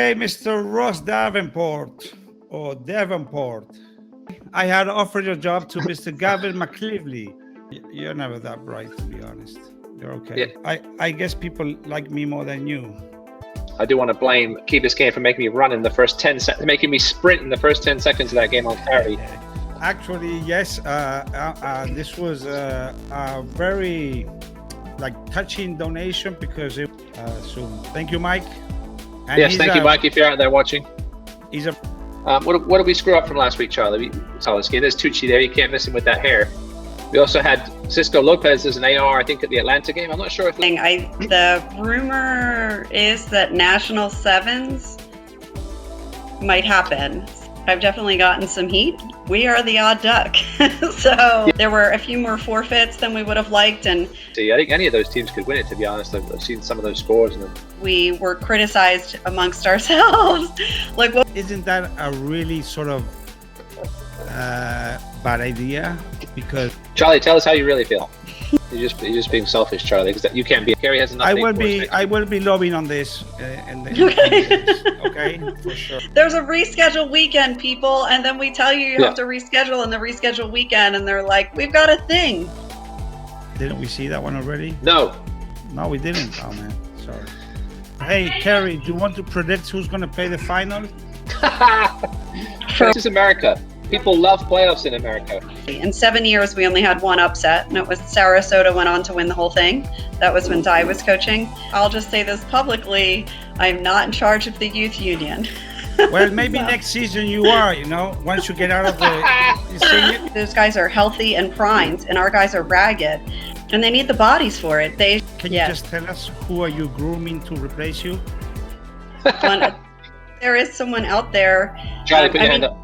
Okay, Mr. Ross Devonport, or Devonport. I had offered your job to Mr. Gavin McLeavy. You're never that bright, to be honest. You're okay. Yeah. I guess people like me more than you. I do want to blame Kye Martinovic for making me run in the first 10 seconds, making me sprint in the first 10 seconds of that game on Kerri. Actually, yes. This was a very touching donation because so thank you, Mike. And yes, thank you, Mike, if you're out there watching. He's a. What did we screw up from last week, Charlie? There's Tucci there. You can't miss him with that hair. We also had Cisco Lopez as an AR, I think, at the Atlanta game. I'm not sure if... The rumor is that National Sevens might happen. I've definitely gotten some heat. We are the odd duck. So there were a few more forfeits than we would have liked. And see, I think any of those teams could win it, to be honest. I've seen some of those scores. And we were criticized amongst ourselves. What? Isn't that a really sort of bad idea? Because Charlie, tell us how you really feel. You're just being selfish, Charlie, because you can't be. Kerri has enough. I will be lobbying on this. Okay, for sure. There's a reschedule weekend, people, and then we tell you have to reschedule in the reschedule weekend, and they're like, "We've got a thing." Didn't we see that one already? No, we didn't. Oh man, sorry. Hey, Kerri, do you want to predict who's going to play the final? This is America. People love playoffs in America. In 7 years, we only had one upset, and it was Sarasota went on to win the whole thing. That was when Ty was coaching. I'll just say this publicly, I'm not in charge of the youth union. Well, maybe next season you are, once you get out of the... Those guys are healthy and primed, and our guys are ragged, and they need the bodies for it. Can you just tell us who are you grooming to replace you? There is someone out there. Charlie, put your hand up.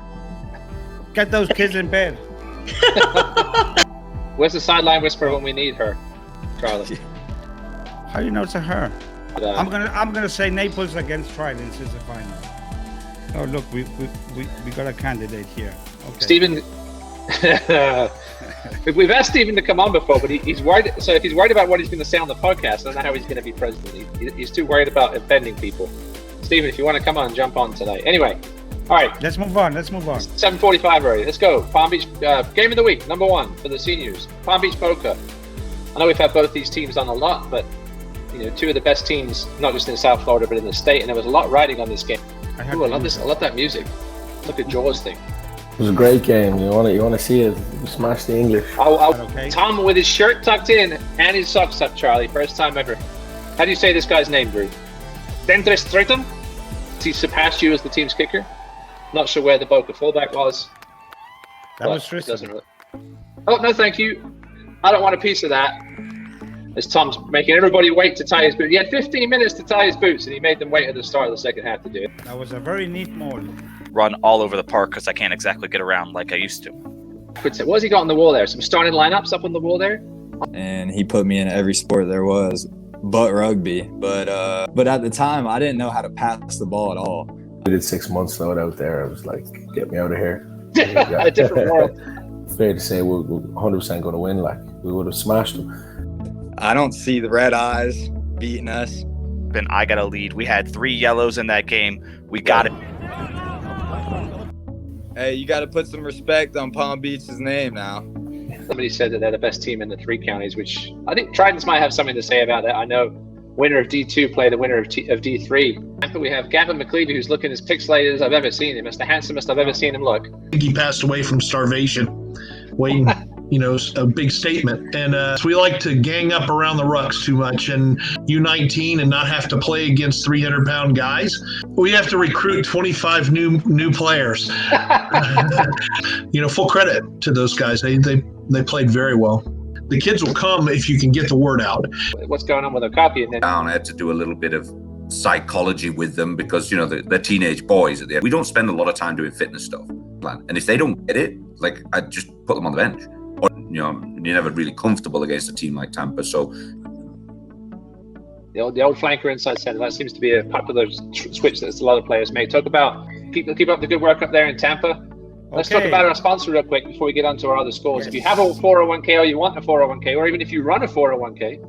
Get those kids in bed. Where's the sideline whisper when we need her, Charlie? How do you know it's a her? I'm gonna say Naples against Trident is the final. Oh look, we got a candidate here. Okay. Stephen, we've asked Stephen to come on before, but he's worried. So if he's worried about what he's going to say on the podcast, I don't know how he's going to be president. He's too worried about offending people. Stephen, if you want to come on, jump on tonight. Anyway. All right. Let's move on. 7:45 already. Let's go. Palm Beach game of the week, number 1 for the seniors. Palm Beach Boca. I know we've had both these teams on a lot, but two of the best teams, not just in South Florida, but in the state. And there was a lot riding on this game. I love this. I love that music. Look at Jaws thing. It was a great game. You want to see it? We smashed the English. Okay. Tom with his shirt tucked in and his socks up. Charlie, first time ever. How do you say this guy's name, Drew? Tristan? He surpassed you as the team's kicker. Not sure where the Boca fullback was. That was Tristan. Oh, no, thank you. I don't want a piece of that. As Tom's making everybody wait to tie his boots. He had 15 minutes to tie his boots, and he made them wait at the start of the second half to do it. That was a very neat mold. Run all over the park because I can't exactly get around like I used to. What has he got on the wall there? Some starting lineups up on the wall there? And he put me in every sport there was, but rugby. But at the time, I didn't know how to pass the ball at all. We did 6 months though out there. I was like, get me out of here. A different world. Fair to say we're 100% going to win. We would have smashed them. I don't see the Red Eyes beating us. Then I got a lead. We had 3 yellows in that game. We got it. Hey, you got to put some respect on Palm Beach's name now. Somebody said that they're the best team in the 3 counties, which I think Tridents might have something to say about that. I know winner of D2 play the winner of D3. We have Gavin McLeavy, who's looking as pixelated as I've ever seen him. It's the handsomest I've ever seen him look. I think he passed away from starvation. Waiting, a big statement. And we like to gang up around the rucks too much and U19 and not have to play against 300-pound guys. We have to recruit 25 new players. Full credit to those guys. They played very well. The kids will come if you can get the word out. What's going on with Okapi? I had to do a little bit of psychology with them because, they're teenage boys at the end. We don't spend a lot of time doing fitness stuff. And if they don't get it, I just put them on the bench. Or, you're never really comfortable against a team like Tampa. So the old flanker inside centre, that seems to be a popular switch that a lot of players make. Talk about people keep up the good work up there in Tampa. Let's talk about our sponsor real quick before we get on to our other scores. Yes. If you have a 401k or you want a 401k, or even if you run a 401k,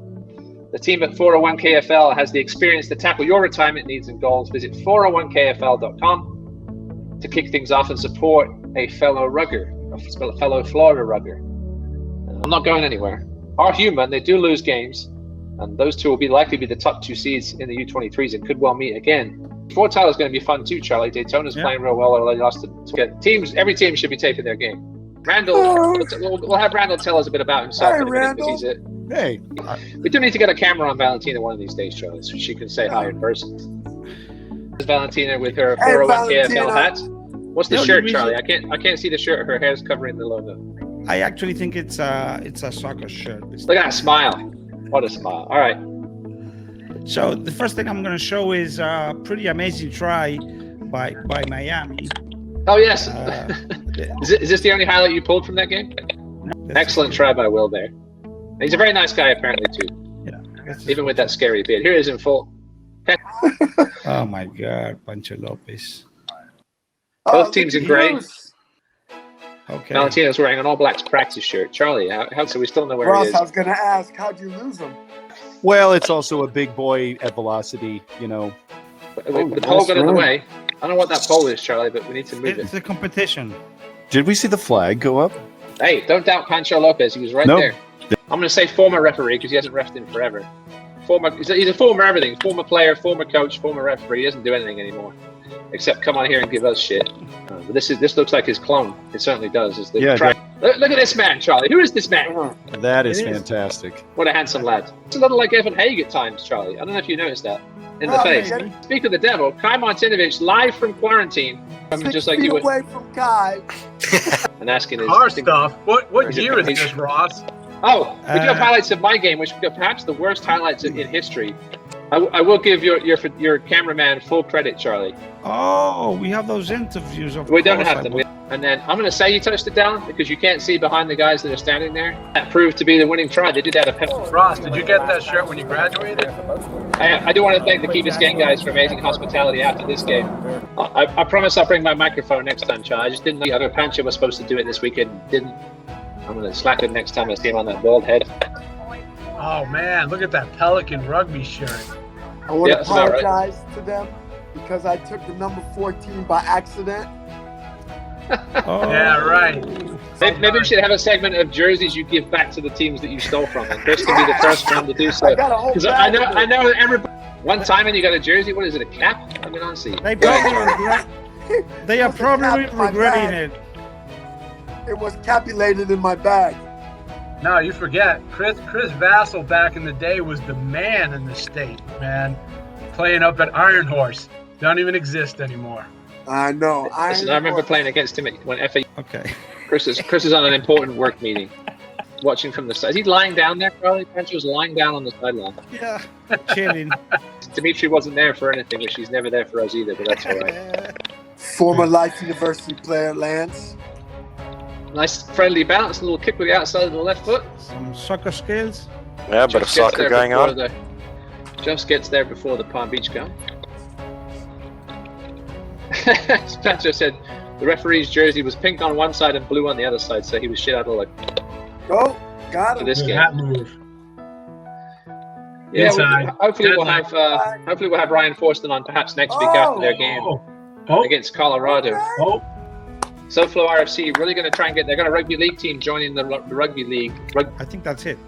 The team at 401KFL has the experience to tackle your retirement needs and goals. Visit 401KFL.com to kick things off and support a fellow rugger, a fellow Florida rugger. I'm not going anywhere. Are human. They do lose games, and those two will likely be the top 2 seeds in the U23s and could well meet again. Fort Tyler's going to be fun too, Charlie. Daytona's playing real well. They lost to teams. Every team should be taking their game. Randall, we'll have Randall tell us a bit about himself. Hey, in a minute, Randall. Hey. We do need to get a camera on Valentina one of these days, Charlie, so she can say hi in person. There's Valentina with her 401KFL hat. What's the shirt, Charlie? I can't see the shirt. Her hair's covering the logo. I actually think it's a soccer shirt. Look at that smile. What a smile. All right. So the first thing I'm going to show is a pretty amazing try by Miami. Oh, yes. Is this the only highlight you pulled from that game? No, excellent try by Will there. He's a very nice guy, apparently, too. Yeah. Even with that scary beard. Here he is in full. Oh, my God. Pancho Lopez. Both teams in gray. Okay. Valentino's wearing an All Blacks practice shirt. Charlie, how so we still know where Ross, he is? I was going to ask, how'd you lose him? Well, it's also a big boy at velocity, you know. The pole got in the way. I don't know what that pole is, Charlie, but we need to move It's it. a competition. Did we see the flag go up? Hey, don't doubt Pancho Lopez. He was right there. I'm going to say former referee because he hasn't refed in forever. He's a former everything. Former player, former coach, former referee. He doesn't do anything anymore except come on here and give us shit. But this looks like his clone. It certainly does. Look at this man, Charlie. Who is this man? That is fantastic. What a handsome lad. It's a little like Evan Haig at times, Charlie. I don't know if you noticed that. In the face. Speak of the devil, Kye Martinovic live from quarantine. Just like you would. Away from Kye. And asking his car stuff. What year is this, Ross? Oh, we do have highlights of my game, which are perhaps the worst highlights in history. I will give your cameraman full credit, Charlie. Oh, we have those interviews. We don't have them. And then I'm going to say you touched it down because you can't see behind the guys that are standing there. That proved to be the winning try. They did have a penalty. Ross, did you get that shirt when you graduated? I do want to thank the Key Biscayne guys for amazing hospitality after this game. I promise I'll bring my microphone next time, Charlie. I just didn't know Pancho was supposed to do it this weekend. Didn't. I'm going to slack it next time I see him on that bald head. Oh, man, look at that Pelican rugby shirt. I want to apologize to them because I took the number 14 by accident. Yeah, right. Maybe we should have a segment of jerseys you give back to the teams that you stole from, and Chris can be the first one to do so. Because I know everybody. One time and you got a jersey. What is it? A cap? I mean, honestly. They are probably regretting it. It was capulated in my bag. No, you forget. Chris Vassel back in the day was the man in the state, man. Playing up at Iron Horse. Don't even exist anymore. I know. I remember playing against him when FA. Okay. Chris is on an important work meeting, watching from the side. Is he lying down there, Charlie? Pancho's lying down on the sideline. Yeah, chilling. Dimitri wasn't there for anything, but she's never there for us either. But that's all right. Former Life University player Lance. Nice friendly bounce, a little kick with the outside of the left foot. Some soccer skills. Yeah, a bit of soccer going on. Just gets there before the Palm Beach goal. Spencer said the referee's jersey was pink on one side and blue on the other side, so he was shit out of luck. Oh, got him. For this game. That move. Yeah, hopefully we'll have Ryan Forston on perhaps next week after their game against Colorado. SoFlo RFC really going to try and they're got a rugby league team joining the rugby league. I think that's it.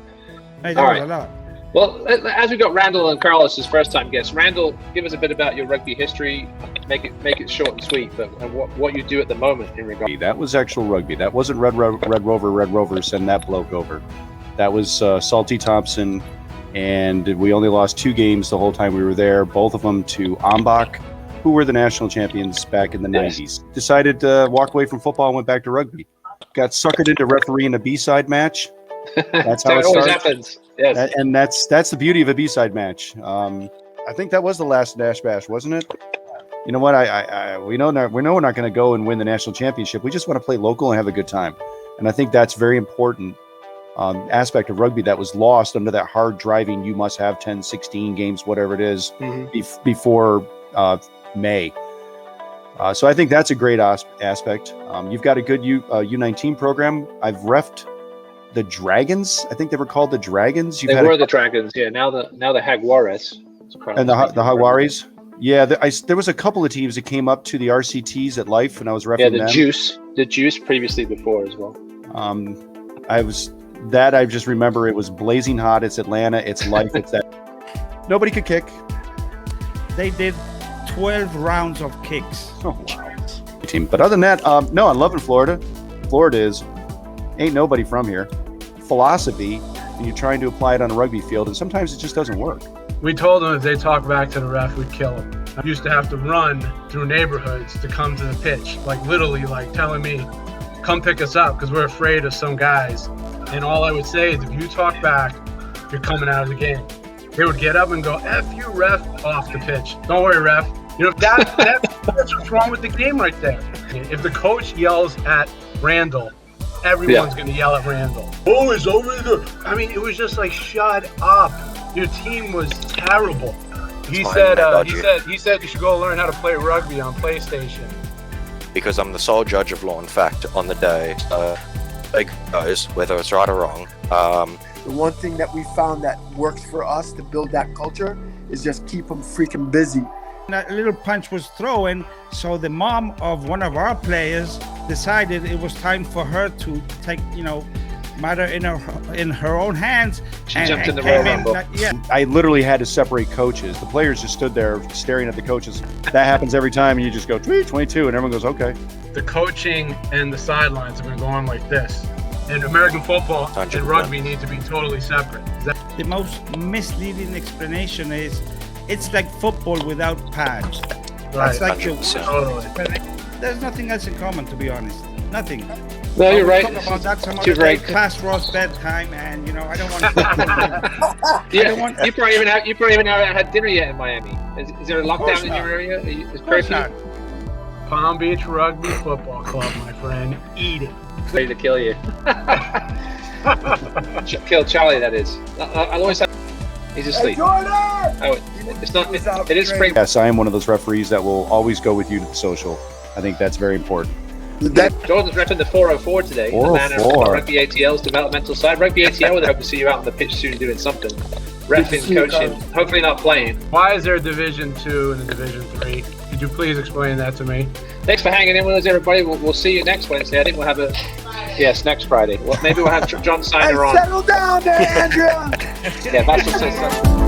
Hey, all right. A lot. Well, as we got Randall and Carlos as first time guests, Randall, give us a bit about your rugby history. Make it short and sweet, but what you do at the moment in regard. That was actual rugby. That wasn't Red Rover send that bloke over. That was Salty Thompson, and we only lost 2 games the whole time we were there. Both of them to Ambach, who were the national champions back in the 90s. Decided to walk away from football and went back to rugby. Got suckered into refereeing a B-side match. That's how it always started. happens. Yes. And that's the beauty of a B-side match. I think that was the last Nash Bash, wasn't it? You know what? We know we're not going to go and win the national championship. We just want to play local and have a good time. And I think that's very important aspect of rugby that was lost under that hard driving. You must have 10, 16 games, whatever it is, before May. So I think that's a great aspect. You've got a good U19 program. I've reffed the Dragons. I think they were called the Dragons. They were the Dragons, yeah. Now the Jaguares. And the Jaguares. Yeah, there was a couple of teams that came up to the RCTs at Life, and I was repping them. The Juice previously before as well. I just remember it was blazing hot. It's Atlanta. It's Life. It's that. Nobody could kick. They did 12 rounds of kicks. Oh wow! Team. But other than that, no, I'm loving Florida. Florida ain't nobody from here. Philosophy, and you're trying to apply it on a rugby field, and sometimes it just doesn't work. We told them if they talk back to the ref, we'd kill them. I used to have to run through neighborhoods to come to the pitch, like literally like telling me, come pick us up because we're afraid of some guys. And all I would say is if you talk back, you're coming out of the game. They would get up and go, F you, ref, off the pitch. Don't worry, ref. You know, that's what's wrong with the game right there. If the coach yells at Randall, everyone's going to yell at Randall. Oh, it's over there. I mean, it was just like, shut up. Your team was terrible. He said you should go learn how to play rugby on PlayStation. Because I'm the sole judge of law and fact on the day. It goes, whether it's right or wrong. The one thing that we found that works for us to build that culture is just keep them freaking busy. A little punch was thrown, so the mom of one of our players decided it was time for her to take, matter in her own hands. She jumped in the Royal Rumble. I literally had to separate coaches. The players just stood there staring at the coaches. That happens every time, and you just go 22, and everyone goes, okay. The coaching and the sidelines have been going like this. And American football 100%. And rugby need to be totally separate. The most misleading explanation is it's like football without pads. Right. That's like there's nothing else in common, to be honest. Nothing. No, you're right. Talk about that some other day, past Ross bedtime, and I don't want to. You probably even haven't had dinner yet in Miami. Is there a lockdown in your area? Is curfew? Palm Beach Rugby Football Club, my friend. Eat it. Ready to kill you. Kill Charlie, that is. I'll always have. He's asleep. It's not. It is spring. Yes, I am one of those referees that will always go with you to the social. I think that's very important. Jordan's repping the 404 today. 404. Rugby ATL's developmental side. Rugby ATL, we'll hope to see you out on the pitch soon doing something. Reffing, coaching, hopefully not playing. Why is there Division 2 and a Division 3? Could you please explain that to me? Thanks for hanging in with us, everybody. We'll see you next Wednesday. I think we'll have next Friday. Well, maybe we'll have John Signer on. Settle down there, Andrea! Yeah, Vassel says something.